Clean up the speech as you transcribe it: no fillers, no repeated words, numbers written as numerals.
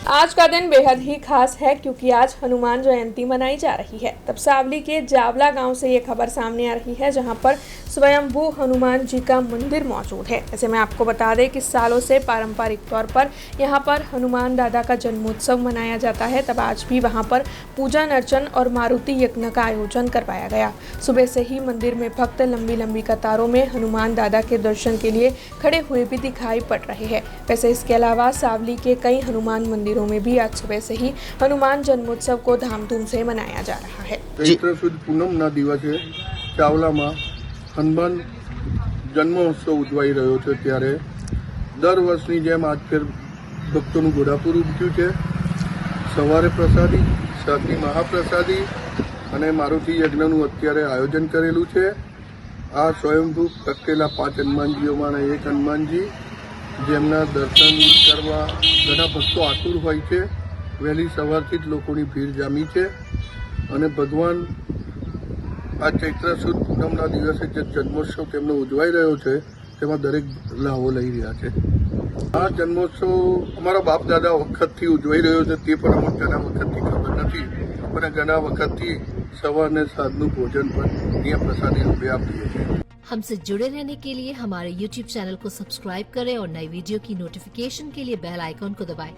आज का दिन बेहद ही खास है क्योंकि आज हनुमान जयंती मनाई जा रही है। तब सावली के जावला गांव से ये खबर सामने आ रही है जहां पर स्वयंभू हनुमान जी का मंदिर मौजूद है। ऐसे में आपको बता दें कि सालों से पारंपरिक तौर पर यहां पर हनुमान दादा का जन्मोत्सव मनाया जाता है। तब आज भी वहां पर पूजन अर्चन और मारुति यज्ञ का आयोजन करवाया गया। सुबह से ही मंदिर में भक्त लंबी लंबी कतारों में हनुमान दादा के दर्शन के लिए खड़े हुए भी दिखाई पड़ रहे हैं। वैसे इसके अलावा सावली के कई हनुमान मंदिरों में भी आज सुबह से ही हनुमान जन्मोत्सव को धामधूम से मनाया जा रहा है। चैत्र सुद पूनमना दिवसे चावलामां हनुमान जन्मोत्सव उजवाई रह्यो छे त्यारे दर वर्षनी जेम आज फेर भक्तोनुं घोडापूर उमट्युं छे। सवारे प्रसादी, साथी महाप्रसादी अने मारुति यज्ञनुं अत्यारे आयोजन करेलुं छे। आ स्वयंभू प्रगटेला 5 हनुमानजीओमांना एक हनुमानजी जेमना दर्शन करवा घणा भक्तो आतुर होय छे। वहेली सवारथी ज लोकोनी भीड़ जामी छे अने भगवान आ चैत्र सुद पूनमना दिवसे जे जन्मोत्सव तेमनो उजवाई रह्यो छे तेमां दरेक लाभो लई रह्या छे। आ जन्मोत्सव अमारा बाप दादा वखतथी उजवाई रह्यो छे ते पण अમને घणा वखतथी खबर नथी, पण घणा वखतथी सवारने साँजनुं भोजन पण अहींया प्रसादी रूपे आपीए छे। हमसे जुड़े रहने के लिए हमारे YouTube चैनल को सब्सक्राइब करें और नई वीडियो की नोटिफिकेशन के लिए बेल आइकॉन को दबाएं।